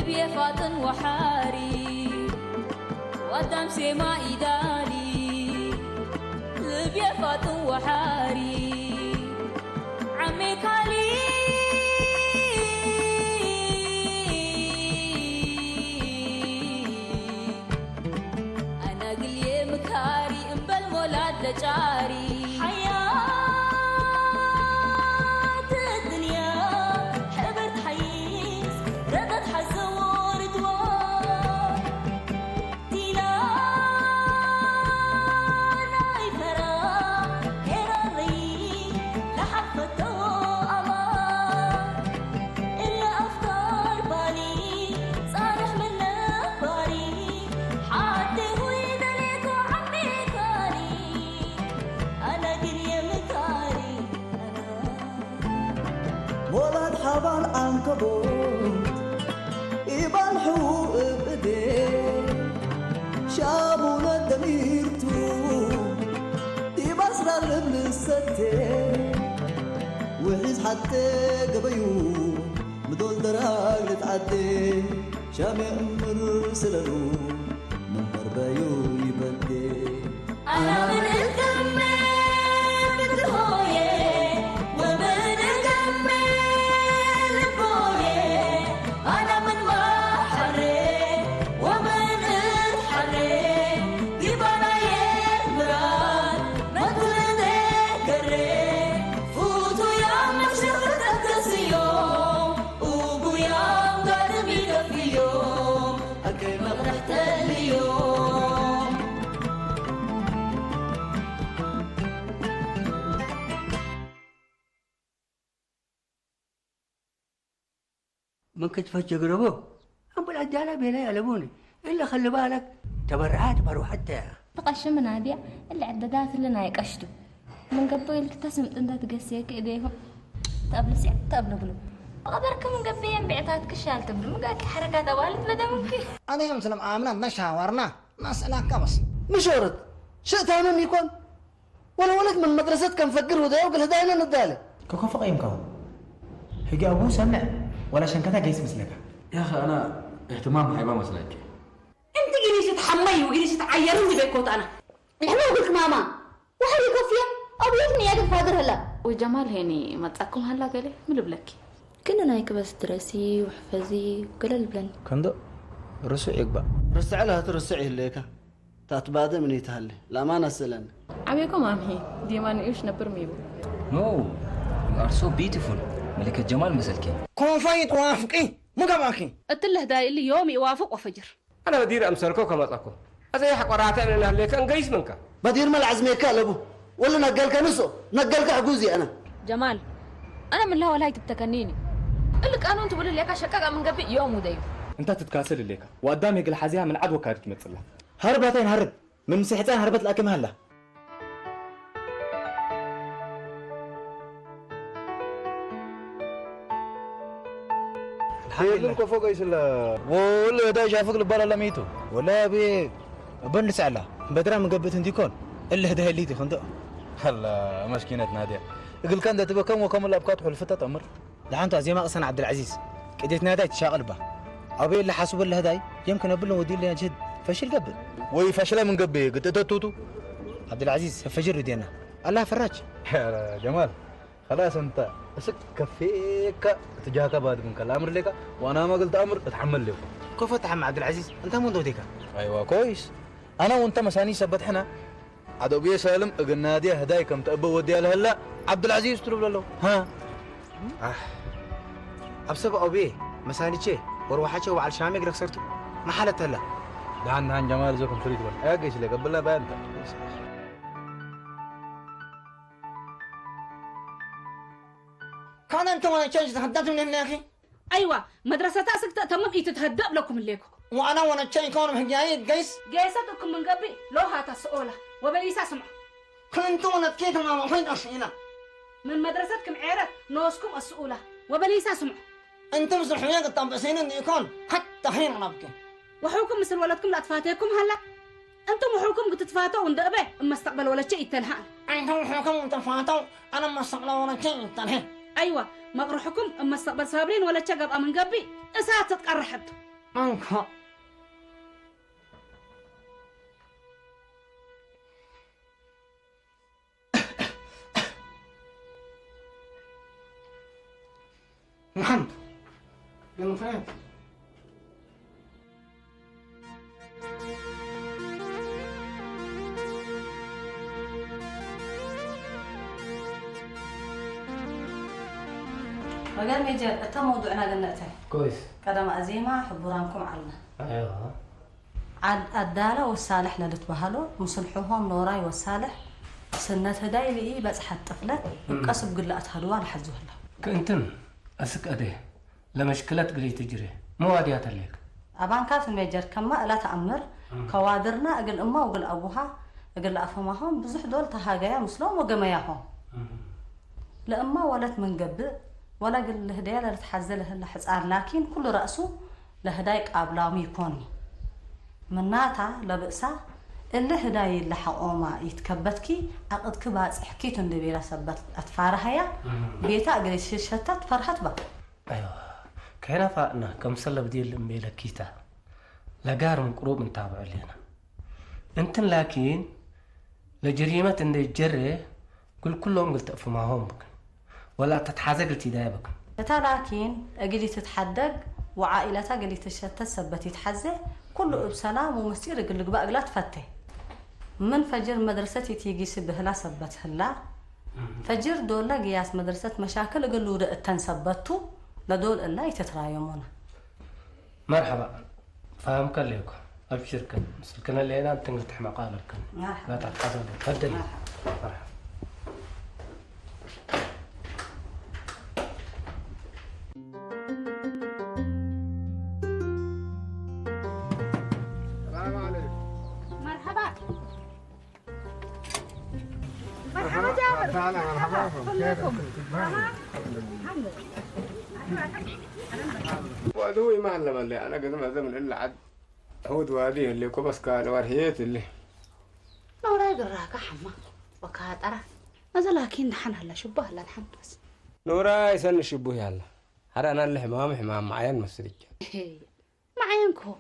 لبي فاطن وحاري وقدام سما إدالي لبي فاطن وحاري عمي كالي أنا قلي مكاري أمبل مولاد لجاري حبال عنكبوت يبان حقوق بديه شابونا دميرتو يبصر الابن الستي وحيز حتى قبيو مدول دراج لتعدي شامي أمر سلالو من بربايو يبدي أنا من الكمي مثل هوية ممكن تفجر قربوه أم العدالة بينا يعلموني إلا خلي بالك تبرعات برو حتى تقشم من عادية اللي عددات اللي نايق أشتو من قبل تسم أنت تقسيك إيديهم تقبل سعد تقبل بلو أقدرك من قبل بعتات كشال تبلو مقاك حركات والد بدا ممكن أنا يوم سلام آمنا نشاورنا نسألك كبس مشورت شئت أنا يكون ولا ولد من مدرسة كان فكر وده يقول هداينا نداله كوكو فقيم كون هيجي أبوه سمع ولا شنكتها جيس مسلكة يا أخي أنا اهتمام حيبان مسلك أنت جليش تحمي وجليش تعيرني بيكوت أنا إحنا نقولك ماما وحلي كوفيا أبويتني يا فادر هلا وجمال هني ما تأكم هلا قالي من بلكي كنا نايك بس درسي وحفظي وكل البلان كندو رسع يقبع رسع لها ترسعي الليكة تتبادل من يتهلي لا ما نسلن عميكم أمهي ديمان إيش نبرميبو No, you are so beautiful ملكة جمال مسلكي كون فايت وافقي مو كماكي أتله داي اللي يوم يوافق وفجر أنا بدير أمسلكو كما تقول أزاي حق وراتين أنا اللي كان قيس منك بدير مال عزميك لابو ولا نقلك نسو نقلك عجوزي أنا جمال أنا من لا ولا تبتكنيني قلك أنا أنت بقول لي شكاك من قبل يوم ودايم أنت تتكاسل الليك وقدامي قل حزيها من عدوى كانت مثلها هربتين هرب من مسيحتين هربت لكم هلا حيلكم فوق ايش ولا دا شافك البلا لميتو ولا بي بنس على بدرا من قبت انديكون اللي هدا اللي خندق هلا مسكينه ناديه يقول كان ده تبقى كم وكم الابكات حلفتت امر دحانتو زي ما قصنا عبد العزيز قديت نادي تشاغل به ابي اللي حاسب اللي هداي يمكن ابل ودي لي جد فشل قبل وي فشل من قبل قلت توتو عبد العزيز فجر دينا الله فراج يا جمال خلاص انت بس كفيك تجاهك بعد من كلام لك وانا ما قلت امر اتحمل له كيف اتحمل عبد العزيز انت من دوديك ايوه كويس انا وانت مساني سبتحنا عدو بيه سالم قلنا دي هداي كم تابو ودي هلا عبد العزيز تلو له ها ابسب او بيه مساني شي وروحاتي وعلى شامي قلك صرتو ما حالت هلا دهان جمال زوكم فريد ولا اجيش لك قبل بانت كان انتم وانا تشانج تهددوا من هنا يا اخي أيوة مدرسة تأسك تمام يتتهدأ لكم الليكو وانا وانا تشانج كونوا حجاية قيس جيستكم من قبل لو هات السؤولة وبليس اسمع كنتم وانا تكيتوا ما وحين أسئلة من مدرستكم عيرة نوسكم السؤولة وبليس اسمع انتم صحيان الطنبسين ان يكون حتى حين نبكي وحوكم مثل ولدكم لا تفاتيكم هلا انتم وحوكم قد تفاتوا وندقبه اما استقبل ولا شيء يتنهى انتم وحوكم تفاتوا انا ما استقبل ولا شيء يتنهى ايوه مقروحكم اما استقبل صابرين ولا تشقب من قبي اسات تقرحت أنكو محمد يلا فين مجال ميجر أنت موضوعنا قلناته كويس قدم أزيمة حبورانكم علنا أيوه عاد الدالة والصالح للتبهلو مصلحوهم نوراي والصالح سنة هداي لي بس حتى طفلة قصب قلات هلوا لحزوه له كنتن أسك أديه لمشكلة قلي تجري مو واديات لك أبان كاف الميجر كما لا تأمر كوادرنا أقل أمه وقل أبوها أقل أفهمهم بزح دول تهاجيا مسلم وجميعهم لأما ولت من قبل ولا قل الهدايا لا تحزله إلا حزار لكن كل رأسه لهدايك أبلامي يكوني من ناتا لبئسا اللي هداي اللي حقوما يتكبتكي أقد كباس حكيت إن بيلا سبت أتفارها يا بيتا أقري شتت فرحت بقى أيوه كهنا فاقنا كم سلا بدي اللي كيتا لقار من قروب نتابع لنا انتن لكن لجريمة إن الجرة كلهم قلت أفهمهم بك ولا تتحازق التداية بك لكن أقدي تتحدق وعائلتها قدي تشتت سبت يتحزق كله بسلام ومسير يقول لك بقى لا تفتح من فجر مدرستي تيجي سبه لا سبت هلا فجر دول لا قياس مدرسة مشاكل يقولوا رأتن سبتوا لدول إلا يتترايمون مرحبا فاهم كليكم أبشر كن سلكنا الليلة أنت نفتح مقالك مرحبا لا تحفظوا تفضلي مرحبا مرحبا كيفكم؟ وادوي معلم اللي انا قدم زمن الا عد هود واديه اللي كبس كان ورهيت اللي نورا يقراك حما وكاد أرى ماذا لكن نحن هلا شبه هلا نحن بس نورا يسن شبه يلا هذا انا اللي حمام معين مسرج معينكو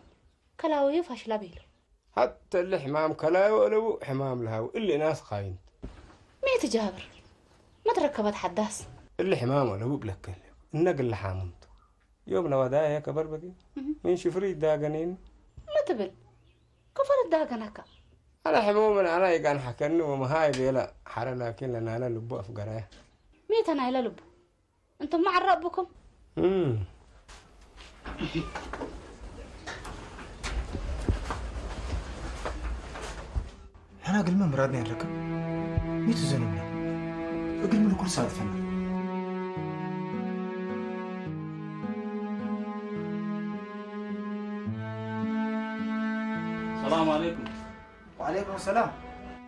كلاوي فاش لبيلو حتى اللي حمام كلاوي ولا حمام لها اللي ناس خاين ميت جابر ما تركبت حداس اللي حمام ولا بلك النقل اللي حامنت يومنا ودايا كبر بدي من شفري داغنين ما تبل كفر الداغنك انا حموم انا يقان حكني وما هاي بيلا حرا لكن لنا انا لبو افقرايا ميت انا الى لبو انتم مع ربكم انا قل ما مرادني نركب ميت زنمنا قل من كل ساعه فن السلام عليكم. وعليكم السلام.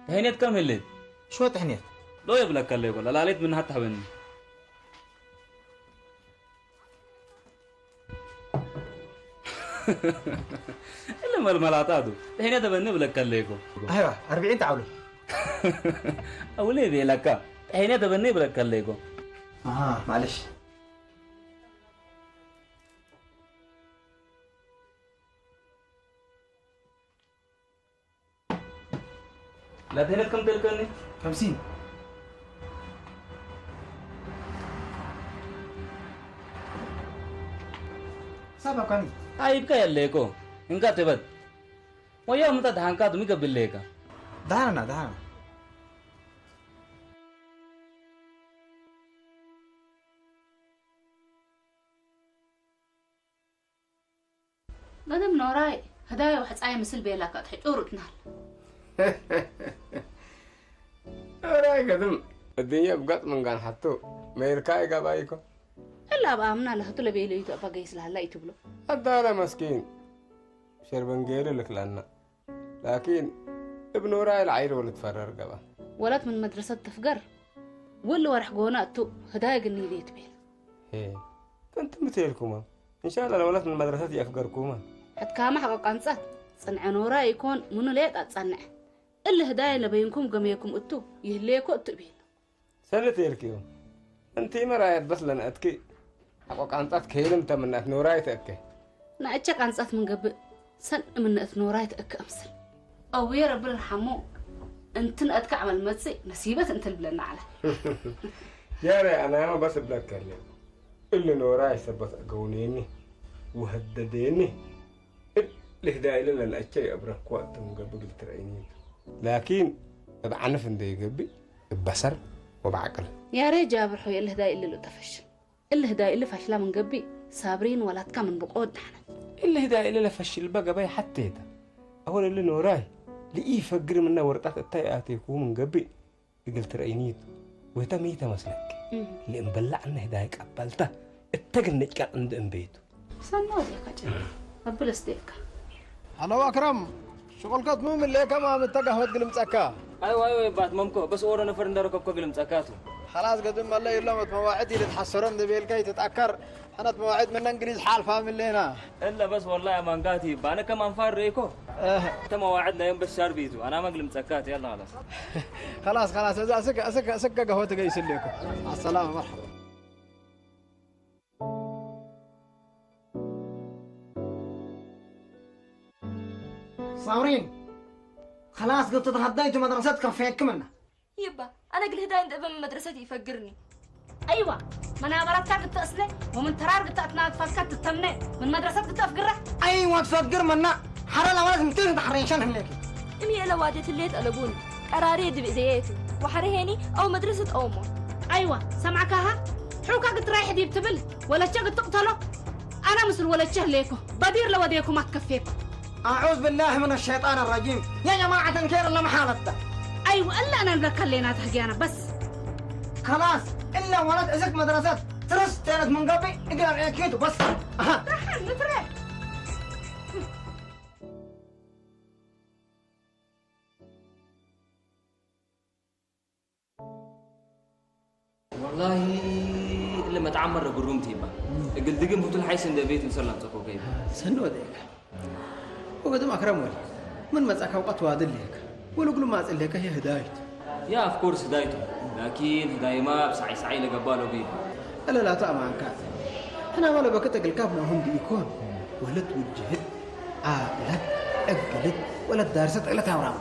تهنيت كم هليت؟ شو تهنيت؟ لو يبلك اللي يقول لا ليت من حتى حبني. اللي مرملات هادو تهنيت بني بلك اللي يقول. ايوه 40 تعالوا. أولي بيلك تهنيت بني بلك اللي يقول. معلش. لا تهنيت كم تلقني؟ 50. سابق كاني. عيب كا اللي يقول. إنك تبد. ويا متى دهانك تمي قبل ليك. دهانا. قدم نوراي هدايا وحد عاي مثل بيلاك تحجورك نهل. نوراي قدم الدنيا بقت من كان حطو ما يركاي قبايكو. إلا بأمنا له طلب إلي تبقى جيس له لا يتبلو. هذا مسكين شربن غير لك لنا لكن ابن نوراي العير ولا تفرر قبا. ولد من مدرسة تفقر ولا ورح جونا تو هدايا قني لي تبيل. إيه كنت مثلكم إن شاء الله لو ولد من مدرسة يفقركم. حد كام حق قنصات صنع نوراي يكون منو ليت أتصنع. إلا هدايا لبينكم جميعكم أتو يهليكوا تبيل. سنة تيركيو أنتي مرايت بس لنا أتكي حق قنصات كيلم تمنى نوراي تأكي نأجك عن صات من قبل سن من نوراي تأكمسل أو يا رب الرحمو أنت أتكعمل متسي نسيبة أنت البلنا على يا ري أنا ما بس بلاك كلام اللي نوراي سبت أقونيني وهدديني اللي هداي لنا الأشياء أبرك وقت من قبل الترعينين لكن بعرف إن ده قبي ببصر وبعقل يا ري جابر حوي اللي هداي اللي تفشل اللي هداي اللي فشلا من قبي صابرين ولا تكمن بقود نحن اللي هداي اللي فشل بقى باي حتى هذا أول اللي نوراي لإيه فقر منا ورطات التايات يكون من قبي قلت رأينيت وتميته مسلك اللي مبلعنا هدايك قبلته التقنج كان عند بيته سنود يا كجر قبل استيك هلا أكرم شغلك مو من ليك ما متجه ود قلم سكا ايوه بعد ممكو بس اورا نفر ندرك قلم سكاتو خلاص قدم الله يلمت مواعيد اللي تحسرن ذي الكي تتأكر حنت مواعيد من انجليز حال فاهم لينا الا بس والله يا مانقاتي بانا كمان فاريكو انت مواعيدنا يوم بالشهر بيتو انا ما قلم سكات يلا خلاص اذا اسك قهوتك جايس لكم مع السلامه مرحبا صابرين خلاص قلت تهديت مدرستك فيك منا يبا انا قل هداي ندب من مدرستي يفقرني ايوه ما انا مرات قلت اصلي ومن ترار قلت اتنا فكرت تتمنى من مدرستك قلت افقره ايوه تفقر منا حرلا ولد متين تحريشان هناك امي الا وادت اللي تقلبوني قراري دب ايديتي وحرهيني او مدرسه امه ايوه سمعك ها حوكا قلت رايح دي بتبل ولا تشق تقتله انا مثل ولا تشهليكو بدير لوديكم ما تكفيكم أعوذ بالله من الشيطان الرجيم يا جماعة الخير الله محالته أيوة إلا أنا اللي خلينا تحكينا بس خلاص إلا ولد إزك مدرسات ترس تانت من قبل إقرأ عيكيتو بس أها رحل نفرق والله اللي ما تعمر بالروم تيبا قل دقم هو الحيس عند بيت نسلم تكو كيف سنو ذيك وقدم أكرم ولي من مسأك وقت وادل لك ولو قلوا ما أزل لك هي هداية يا أوف كورس هدايته لكن هداية ما بسعي سعي لقباله بيه ألا لا تأمن كان أنا ولا بكتك الكاب ما هم بيكون ولا توجهت عاقلت أقلت ولا دارست إلا تامرام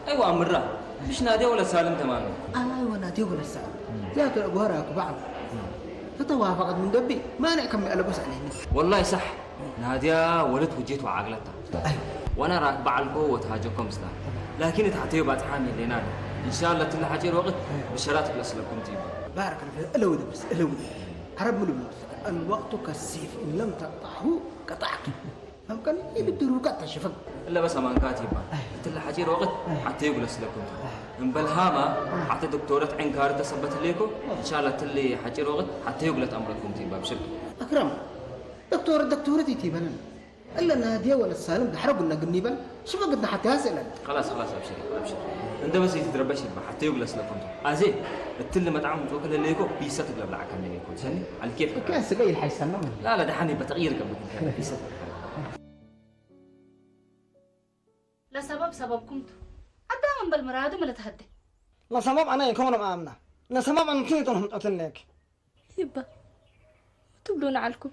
أيوة أمرا مش نادي ولا سالم تماما أيوة نادي ولا سالم ذات الأبوار أكو بعض فتوافقت من قبل ما نعكم ألبس علينا والله صح نادية ولد وجيت وعقلتها وانا راك بعلكو وتهاجكم سلام لكن تحتيه بعد حامي اللي نادي ان شاء الله تلا حاجه وقت بشراتك لسلكم تيبا بارك الله فيك الو بس الو عرب ملو الوقت كالسيف ان لم تقطعه قطعته فهم كان يبدو قطع شفق الا بس امان كاتبه تلا حاجه وقت حتى يقول لسلكم ان بالهامه حتى دكتوره عين كار تثبت لكم ان شاء الله تلي حاجه وقت حتى يقول امركم تيبا بشكل اكرم دكتوره تيبا الا ناديه ولا السالم دحرق قلنا قنيبا شو ما قلنا حتى هسه خلاص ابشر انت بس يتدربش حتى يجلس لكم ازين التل مطعم توكل ليكو بيسات قبل عكن ليكو سني على كيف كان سقي الحيسن لا دحني بتغيير قبل كان بيسات لسبب كنت عدام بالمراد ولا تهدي لا سبب أنا يكون مآمنة لا سبب أنا كنتهم أتنك يبا تبلون عليكم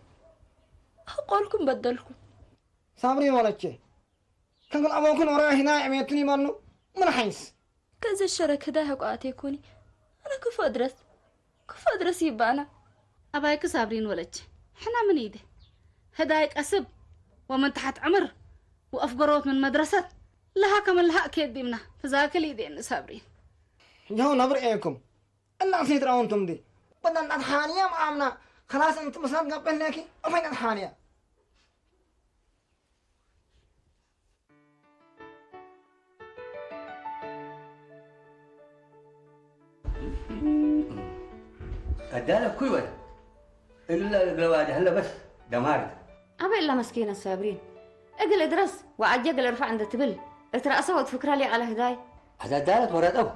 أقولكم بدلكم صابرين ولا شيء كان قل أبوكم وراء هنا عميتني منو من حيس كذا الشرك هدا هقعتي يكوني أنا كيف أدرس يبا أنا أبايك صابرين ولا شيء حنا من إيده هدايك أسب ومن تحت عمر وأفقروت من مدرسة لها كمل لها أكيد بيمنا فذاك الإيدين صابرين يهو نبر إيكم إلا أصيد رأونتم دي بدل أضحانية مآمنة خلاص أنت مسلم قبل لكي أفين أضحانية أدانا كل وقت إلا الجواد هلا بس دمارت أبي إلا مسكينة صابرين أقل إدرس وعجق الرفع عند التبل اترأسه وتفكر لي على هداي هذا دارت ورد أبو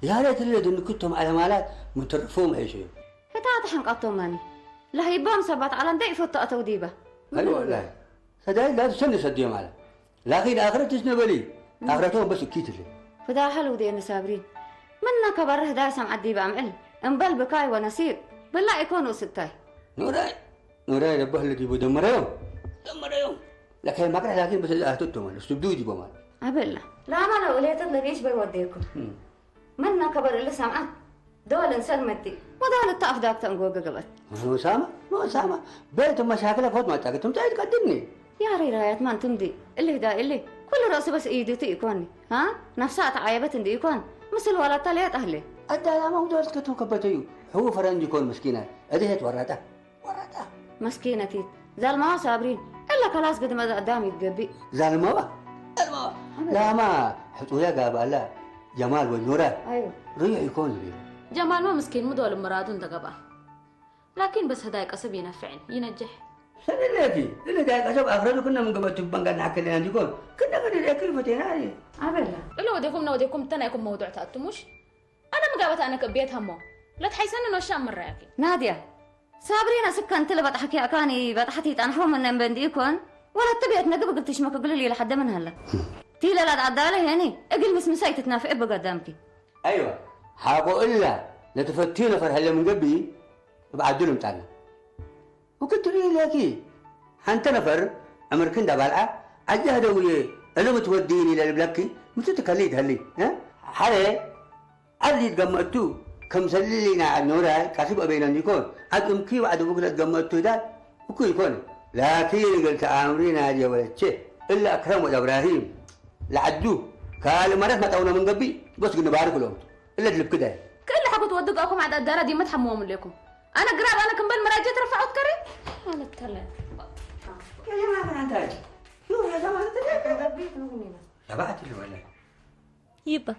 يا ريت اللي إن كنتم على مالات مترفوم أي شيء فتاة حنقطهم ماني لا يبام سبات على ندي فوت توديبه أيوة والله هداي لا تسني صديق ماله لكن آخرة تسنبلي آخرتهم بس كيتلي فدا حلو دي صابرين منا كبر هداي سمع الديب أمعل انبل بكاي ونسير بالله يكونوا ستاي نوراي ربه الذي بدمره لما يوم لكن ما كان لكن بس هتوتو مال استبدودي بمال أبلا لا ما لو وليت ليش بيوديكم منا كبر اللي سمعت دول إنسان مدي ودول الطاف داك تنقوق قبل ما سامع بيت مشاكل فوت ما تاكل تمتى تقدمني يا ريرايات ما تمدي اللي دا اللي كل راسي بس ايدي تيكوني ها نفسها تعايبت اندي يكون مثل ولا طلعت اهلي أدى لا ما هو دولت كتو كبتيو هو فرنج يكون مسكينة أديت وراته مسكينة تيت زلمة صابرين إلا خلاص قد ما قدامي تقبي زلمة لا ما حطوها قاب الله جمال والنورة أيوه ريع يكون لي جمال ما مسكين مدول مرادون تقبع لكن بس هدايك أسب ينفعني ينجح سنلكي اللي دايك أسب أخرجوا كنا من قبل تبان قد نحكي لنا يكون كنا قد نحكي فتيناري أبلا إلا وديكم تنا يكون موضوع تأتموش أنا مقابت أنا كبيت همو لا تحسن إنه الشام مرة ياكي نادية صابرين سكنت اللي بتحكي أكاني بتحتي أنا من بنديكون ولا تبيت نقب قلت ما قبل لي لحد من هلا تيلا لا تعدالي هني اقل مسمساي تتنافق بقدامك أيوة حاقو إلا لتفتينا فرحلة من قبي بعدوا لهم تعالى وكنت لي لكي حنت نفر أمريكان دبالعة أجهد وياه أنا متوديني للبلاكي متتكليت هلي ها حالي أدي تجمعتو كم سلينا على النورة كاسب أبينا يكون أدم كي وعد بقول تجمعتو ده وكي يكون لكن قلت أمرين هذه ولا شيء إلا أكرم وإبراهيم لعدو قال مرات ما تونا من قبي بس قلنا بارك لهم إلا تلب كده كل حاجة تودقكم على الدارة دي ما تحموهم لكم أنا قراب أنا كم بين مراجعة رفعوا كري أنا أتكلم يا جماعة من عندك شوف يا جماعة تبعت اللي ولا يبا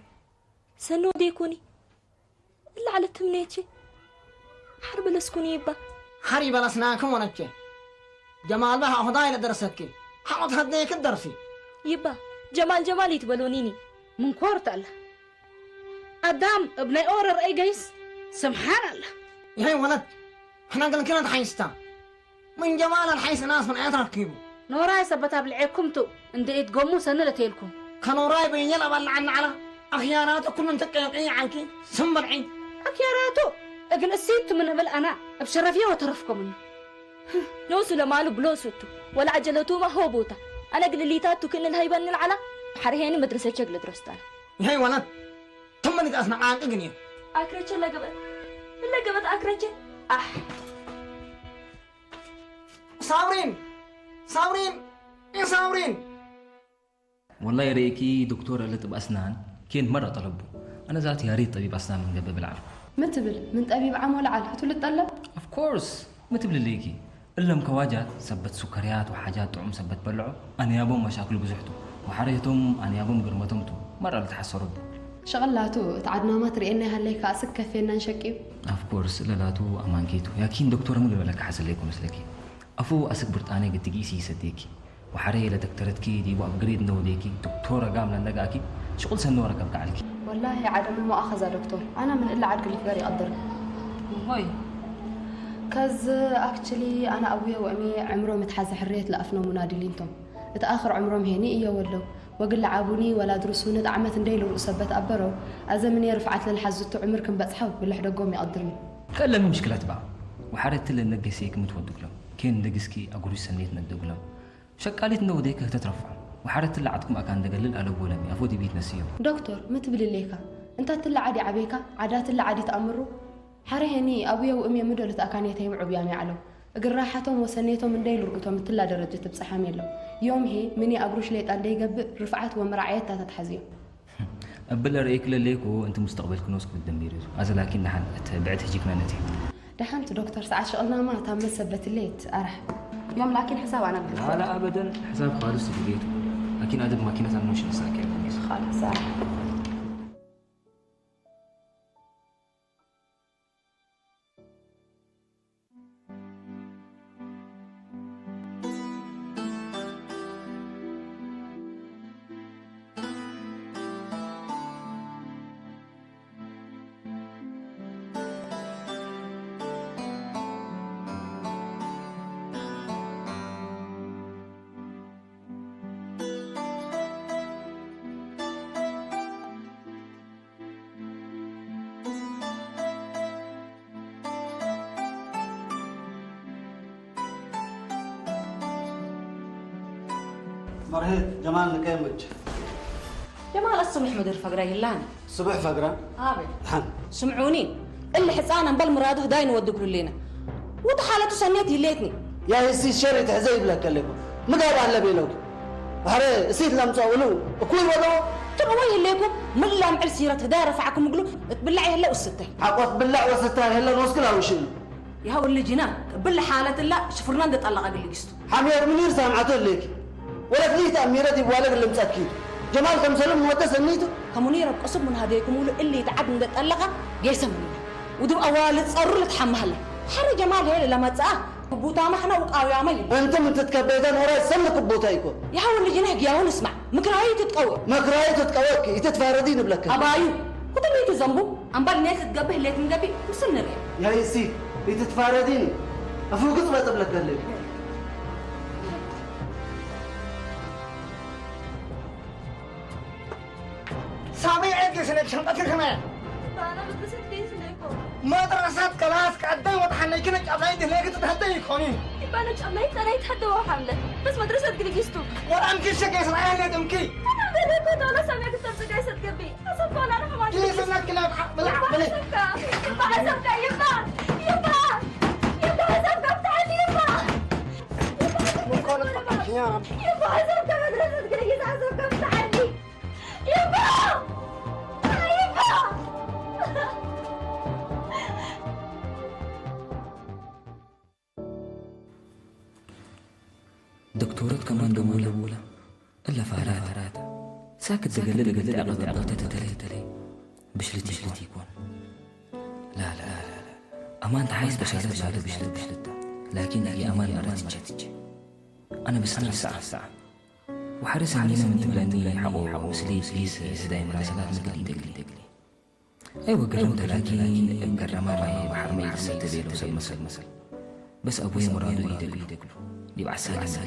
سنو ديكوني إلا على التمنيتي حرب لسكوني يبا حري بلسناكم ونجي جمال بها هدايا درسك حمد هديك الدرسي يبا جمال يتبلونيني من كورت الله أدام ابني أورر أي جيس سبحان الله يا ولد احنا قلنا كنا حيستا من جمال الحيس ناس من عيط ركيبو نوراي سبتها بالعيكمتو اندي تقوموا سنة لتيلكم كنوراي بين يلا بل عنا على أخياراتو كل من تقيقين عنكي سنبرعين أخياراتو أقل السيدتو من قبل أنا بشرفيه وترفكم منه نوسو لمالو بلوسوتو ولا عجلتو ما هو بوتا أنا قل اللي تاتو كل الهيبان العلا حرهيني مدرسة شغل درستان يا ولد ثم نتأسمع عن إغنية أكرتش إلا قبل أكرتش صابرين يا صابرين والله يا ريكي دكتور اللي طب أسنان كنت مرة طلبه أنا ذاتي يا ريت طبيب أسنان من قبل بالعالم ما تبل من طبيب عام ولا عال هتقول تطلب of course ما تبل ليكي إلا مكواجات سبت سكريات وحاجات طعم سبت بلعوا أنا يابهم مشاكل بزحتو وحريتهم أنا يابهم قرمتمتو مرة اللي تحسروا شغلاتو تعدنا ما ترينا هالليك أسك كفينا نشكيب of course لاتو أمانكيتو ياكين دكتورة مو لك حسن ليكم مثلكي أفو أسك برتاني قد تقيسي صديقي وحريه لدكتورتكي دي وأبجريد نوديكي دكتورة قاملة نلقاكي شغل سنورة قبل عليكي والله عدم المؤاخذة دكتور أنا من إلا عدك اللي في غيري يقدرني هاي كز اكشلي انا ابويا وامي عمرهم متحاز حريه لافنو منادلينتم اتاخر عمرهم هني ايا ولو وقل عابوني ولا درسوني دعمت نديلو وسبت ابرو ازمني رفعت للحزتو عمركم بصحاب بالله دقوم يقدرني كلا من مشكلة تبع وحرت اللي نقسيك متودق لهم كين نقسكي اقول سنيت ندق لهم شقاليت نوديك تترفع وحرت اللي عندكم اكان دقلل على بولمي افودي بيت نسيو دكتور متبل ليكا انت تلا عادي عبيكا عادات اللي عادي تامروا حرهني أبويا وأمي مدلت أكانيتهم عبيامي علو قراحتهم وسنيتهم من ديل رؤتهم مثل درجة بصحامي له يوم هي مني أبروش ليت أن يقبل رفعت ومراعيات تتحزيو أبلا رأيك لليكو أنت مستقبل كنوسك بالدمبيريزو هذا لكن نحن بعد هجيك منتي دحنت دكتور ساعات شغلنا ما تم سبت الليت أرح يوم لكن حساب أنا لا أبدا حساب خالص في بيته لكن أدب ماكينة أنا مش نساكي خالص أرح فرهيد جمال نكيم وجه جمال الصبح مدير فقرة يلان الصبح فقرة هابي حن سمعوني اللي حصانا بالمراده داين ودقوا لنا وتحالته سنيتي ليتني يا هسي شري تحزيب لك كلمه مقابل على بينك هري سيت لم تصولوا كل وضو تروي لكم من لا معل سيره هدا رفعكم قلوا تبلعي هلا وسته حقوق بلع وسته هلا نوصلها وشيل يا هو اللي جينا بلا حاله لا شفرنا نطلق اقل قستو حمير منير سامعته لك ولا تليت اميره دي بوالك اللي مسكيت جمال كم سلم مودة سنيته كمنير قصب من هذيكم ولو اللي تعب من تطلقه جيسمني ودو اوالد صروا لتحمهله حر جمال هي لما تساه بوتا ما احنا وقاوي عمي انت من تتكبيدان وراي سمك بوتايكو يا هو اللي جينا يا هو نسمع مكراي تتقوى مكراي تتقوى يتتفاردين بلك ابايو كنت ميت ذنبو ام بال ناس تقبه ليت من قبي مسن ري يا يسي يتتفاردين افوق طلعت بلك اللي سامي عندي سنة شنطتك كمان أنا بدرس الدين سنيكو مدرسة كلاس قدي وضحني كنت أبعيد هيك تتهدي يكوني يبقى أنا جمعت أنا يتحدى وحملة بس مدرسة قلقيستو ولا أمكي شكي سرعين لي تمكي أنا بدي كنت ولا سامي كنت أرجع يسد قبي أصدق ولا أنا ما كيف إنك كلاب بلع بلع يبقى حسبك يبقى حسبك بتاعتي يبقى يبقى حسبك مدرسة قلقيس حسبك بتاعتي يبقى دكتورات كمان دمولة إلا فارات ساكت دقل أغلط تتلي بشلتي يكون لا أمان تعيس بشارة بشلت لكن هي أمان أردت تجي أنا بستنى ساعة وحرس علينا من تبلاني حقو سليس دايما رسالات مقلي أيوة قرمت لكن قرما معي بحر ما يحسن تبيل وسل مسل بس أبوي مرادو يدقلو دي بعسالي بس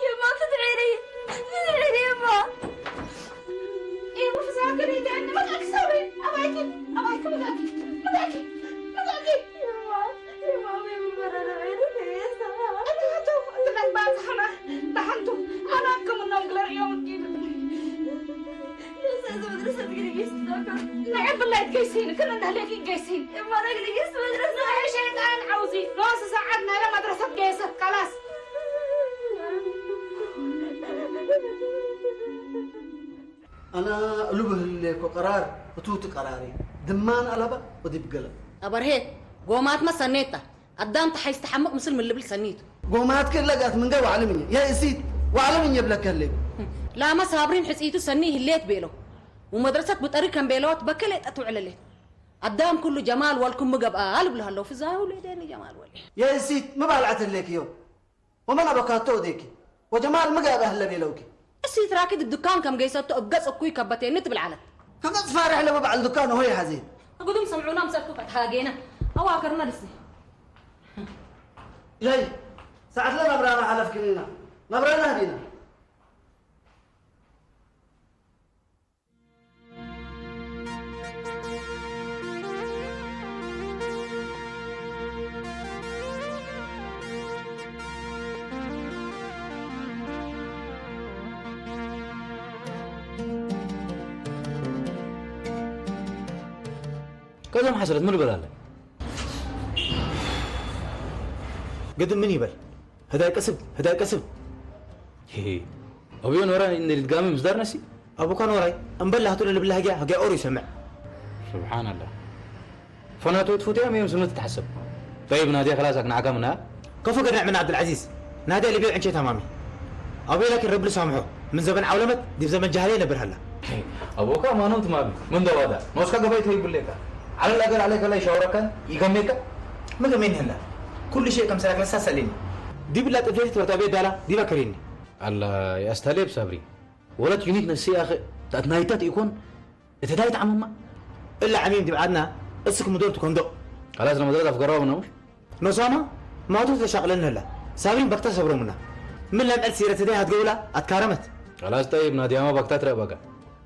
يما تدعيني يما يما فزاكري لأني ما تكسوي أبايكي مداكي يما برا لعيني فيسا أنت ما تحنا تحنتو أنا أكم النوم قلر يوم كيلو لسه مدرسة قلقيس نعم بالله تقيسين كنا نهلكين قيسين يما أنا قلقيس مدرسة يا شيطان عوزي نص ساعدنا إلى مدرسة قيسة خلاص أنا لبه اللي قرار وتوت قراري دمان قلبة ودي بقلب أبرهيت قومات ما سنيته قدام تحيس تحمق مثل من اللي بالسنيته قومات كل لقات من جو علمني يا إسيد وعلمني بلك اللي لا ما صابرين حسيتو سنيه الليت بيلو ومدرسة بطريق كان بيلوت بكلت أتوعل الليت قدام كله جمال والكم مقبقى قالب له هلو في الزاوية وليديني جمال ولي يا إسيد ما بعلعت الليك يوم ومن أبكاتو ديكي وجمال مقابل أهل بيلوكي السيت راكد الدكان كم جيساتو أبقص أكوي كبتين نت بالعلت فقط فارح لما بعد الدكان وهي حزين أقولهم سمعونا مسكتو فتحاجينا أو أكرنا لسه جاي ساعة لنا نبرانا حلف كنينا نبرانا هدينا كذا ما حصلت منو بلال قدم من يبل هداي كسب هي أبوي نورا إن القامي مصدر نسي أبو كان وراي أمبلا هتقول اللي بالله هجا أوري سمع سبحان الله فناتو تفوتيها ميم سنة تتحسب طيب نادي خلاص أكن عقامنا كفو قد من عبد العزيز نادي اللي بيع عن شيء تمامي أبوي لكن رب سامحه من زمن عولمت دي زمن جهلين نبر هلا أبوك ما نمت مامي من دوادا موسكا قبيت هي بالله على الأقل عليك الله يشاورك يقميك ما قمين هلا كل شيء كم سنة لسه سليم دي بالله تفيت وتابع دالا دي بكريني الله يا استهلب صبري ولا تجنيك نسي يا أخي تنايتات يكون تدايت عمما إلا عميم دي بعدنا اسك مدور تكون دو خلاص لما درت أفكاره منوش نصامة ما تروح تشغلنا هلا صابرين بكتا صبروا منا من لم السيرة تدي هتقولها اتكرمت خلاص طيب نادي ما بكتا ترى بقى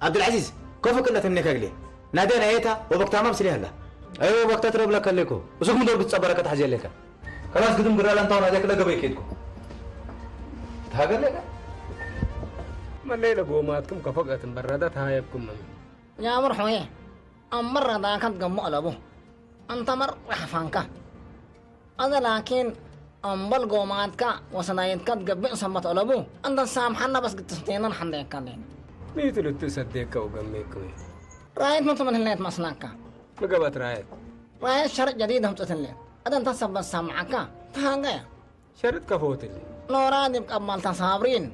عبد العزيز كيف كنا تمنك أقلي نادينا ايتها وبكتا ما بسلي هلا ايوه وقت ترب لك لكو وسوق مدور بتصبرك تحزي لك خلاص قدم قرا لان تاون هذاك لا قبي كيدكو تهاجر لك ما الليله قوماتكم كفقت بردت هايبكم يا مرحوية أمر ذاك تقمع لابو أنت مر رحفانك هذا لكن أمبل قوماتك وسنايتك تقبع سمت لابو أنت سامحنا بس قد تستينا نحن كانين ميتو لتصدقك وقميكم رايت من ثمن هليت مسناك مقبت رايت رايت شرط جديد هم تتلين هذا أنت سبب سامعك تهانجا شرط كفوت اللي نورا ديك أمال تصابرين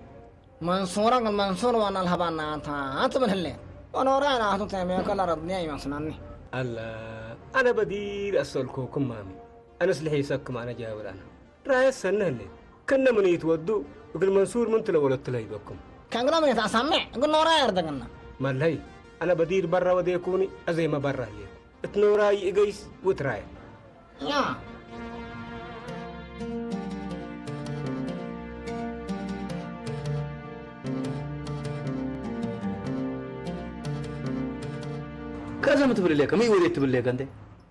منصورا المنصور وانا الهبانا تا من هلين ونورا أنا أهتم تيمي كلا رضني أي مسناني الله أنا بدير أسألكم مامي أنا سلحي سكم أنا جاول أنا رايت سنة اللي كنا من يتودو وقل منصور من تلو ولا تلهي بكم كان قلنا من يتسمع قل نورا يردقنا ما لهي أنا بدير برا وديكوني أزي ما برا لي اتنوراي إيجيس وتراي يا كذا ما تبري لك ما يودي تبري لك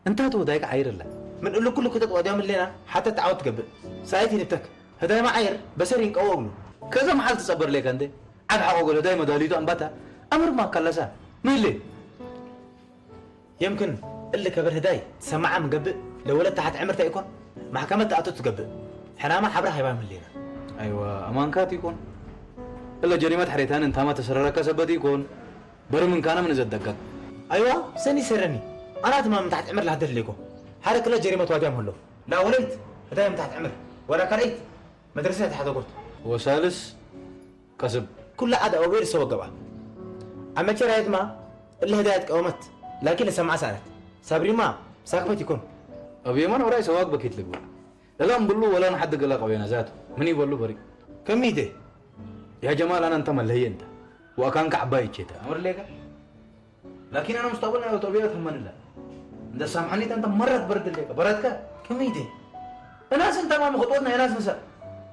انت هتوداك عير الله من قول له كله كده قدام لنا حتى تعود تقبل ساعتي نبتك هذا ما عير بسرين قوله كذا ما حد تصبر لك انت عاد حقول دايما داليتو انبتا امر ما كلسا مين ليه يمكن اللي كبر هداي سمعها مقبل لو ولد تحت عمر تيكون محكمة تأتو تقبل حنا ما حبرها يبقى من لنا ايوه امان كات يكون الا جريمة حريتان انت ما تسررك سبت يكون بر من كان من زدقك ايوه سني سرني انا تمام تحت عمر لحد ليكو هذا كله جريمة واجههم هلو لا وليت هدايا من تحت عمر ولا كريت مدرسة تحت قلت وثالث كسب كل عادة أو غير سوى قبع أما شرايط ما اللي هدايتك قومت لكن لسه ما سالت صبري ما ساكبت يكون أبي ما أنا وراي سواق بكيت لك لا نقولوا ولا نحد قال قوينا ذاته من يقولوا بري كم يده يا جمال أنا أنت ملهي أنت وأكان كعباي شيتا أمر ليك لكن أنا مستقبلنا لو طبيعة هم لا أنت سامحني أنت مرت برد ليك بردك كم يده الناس أنت ما مخطوطنا يا ناس مسا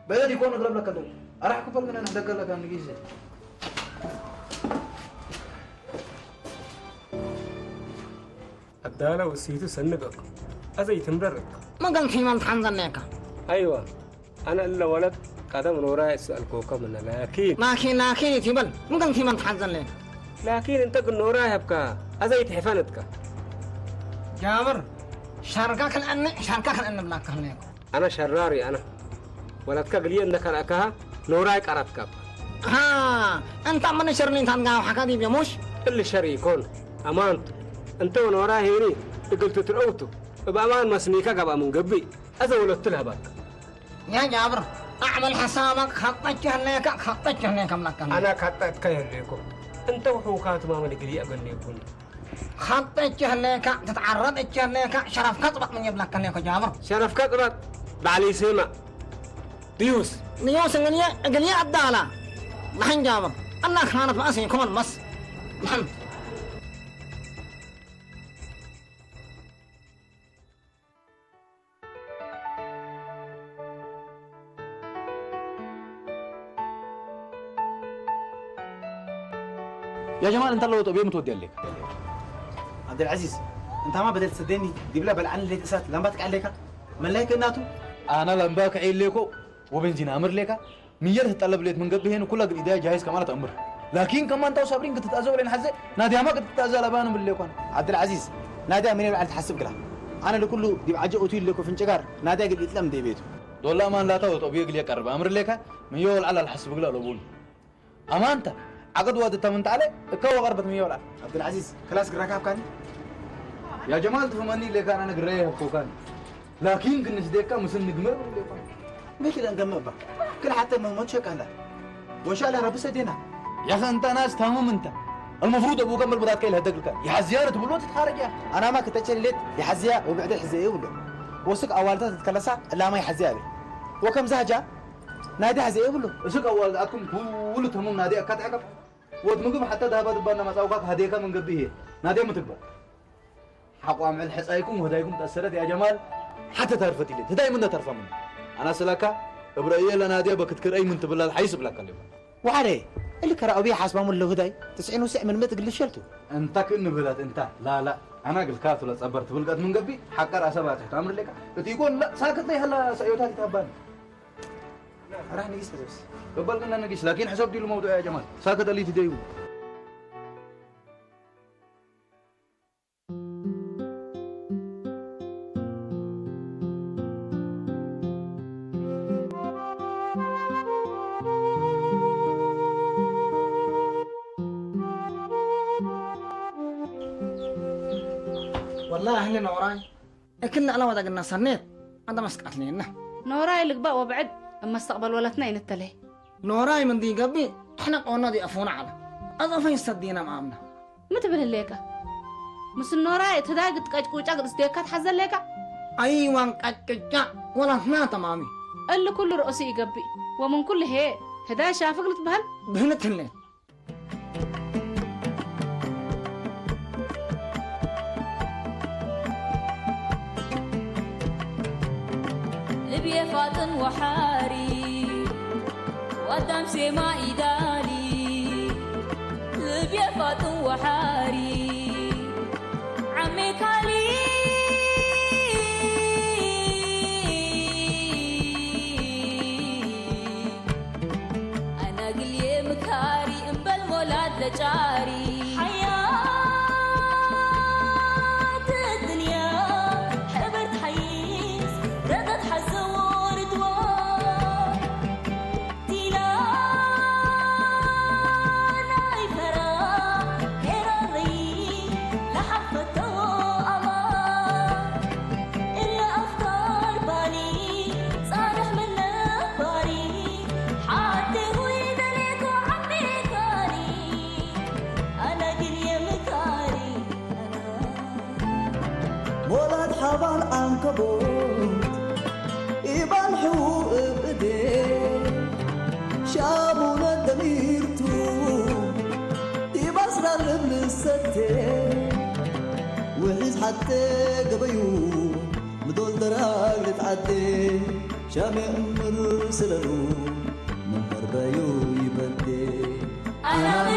بدأت يكون أقرب لك كذا أراح كفل من أنا أدق لك أنا جيزة الدالة وسيتو سنقك أزي تمررك ما قال في من تحنزل لك أيوة أنا إلا ولد قدم وراي أسأل كوكا من لكن يتبل ما قال في من تحنزل لك لكن أنت قل وراي هبكا أزي تحفنتك جابر شاركك الأن بلاك هناك أنا شراري أنا ولدك قلي أنك أكها نوراي قراتك ها أنت من شرني تنقاو حكادي بيموش اللي شري يكون أمانت أنت ونوراي هيني قلت ترقوتو بأمان مسميكا قبا من قبي أزا ولدت لها باك يا جابر أعمل حسابك خطتك هناك ملاك أنا خطتك هناكو أنت وحوكات ما من قلي أقل يكون خطتك هناك تتعرض هناك شرف كطبق من يبلك هناك جابر شرف كطبق بعلي سيما ديوس أقلية الدالة لحين جابر أنا خانت مأسي كمان مس محمد يا جماعة أنت لو طبيعي متودي عليك عبد العزيز أنت ما بدأت تصدقني دي بلا بلعن اللي تسات لمباتك عليك من ليك الناتو أنا لمباك عيل ليكو وبنزين أمر ليك مير تطلب ليت من قبل هنا كلها الإداية جاهز كمان تأمر لكن كمان أنت وصابرين كنت تتأذى ولا نحزة نادي ما كنت تتأذى لبانو بالليكون عبد العزيز نادي من اللي تحسب كلا أنا لكله دي بعجة أوتيل ليكو في انشجار نادي قل يتلم دي بيته والله ما لا تو طبيعي قل يقرب أمر ليك من يول على الحسب كلا لبون أمانته عقد واد تمنت عليه كوا غربت مية ولا عبد العزيز خلاص قراك كاني يا جمال تفهمني ليه كان انا قريه فوقان لكن كنس ديكا مسن نجمر ما كده نجمر بقى كل حتى ما ماتشك انا وان شاء الله رب سدينا يا اخي انت ناس تمام انت المفروض ابو كمل بدات كيل هدك لك يا حزياره تقول تتخارج انا ما كنت ليت يا حزيا وبعد الحزيه ولا وسك اولتها تتكلسا لا ما يحزيا وكم زهجه نادي حزيه ولا وسك اولتكم كل تمام نادي اكات عقب وتمقب حتى ذهبت بنا مساوقات هديك من قبيه نادي متكبر حقوا عمل حصايكم وهدايكم تأثرت يا جمال حتى تعرفتي لي هداي من ترفع مني انا سلكا ابراهيم لنادي بكتكر اي من تبلا الحيس بلا كلمه وعلي اللي كرا أبي حاسبة من هداي 90 وسع من متى قل شلتو انت كن بلات انت لا انا قل كاتو لا صبرت بلقت من قبي حقر اسبات تامر لك تيكون لا ساكت لي هلا سيوتات تابان راح نقيس بس قبل كنا نقيس لكن حسب دي الموضوع يا جمال ساكت اللي تديو والله أهل نوراي كنا على ودق الناس صنيت هذا مسكت لينا نوراي اللي بقى وبعد اما استقبل ولا اثنين التلي نوراي من دي قبي احنا قلنا دي افونا على هذا فين صدينا معامنا متى بالليكا مس نوراي تداقت قاج قدس ديكات حزل ليكا ايوان قاج ولا ما تمامي اللي كل رؤسي يقبي ومن كل هي هدا شافك لتبهل بهنت الليل لبيا فاطن وحاري وقدام سما إدالي لبيا فاطن وحاري عمي كالي أنا قلي مكاري انبل مولاد لجاري ولد حبال عنكبوت يبان حقوق بإيديه شابونا دميرتو يبصر الابن الستة وحيز حتى قبيو مدول دراج لتعدي شامي أمر سلالو من مربايو يبدي أنا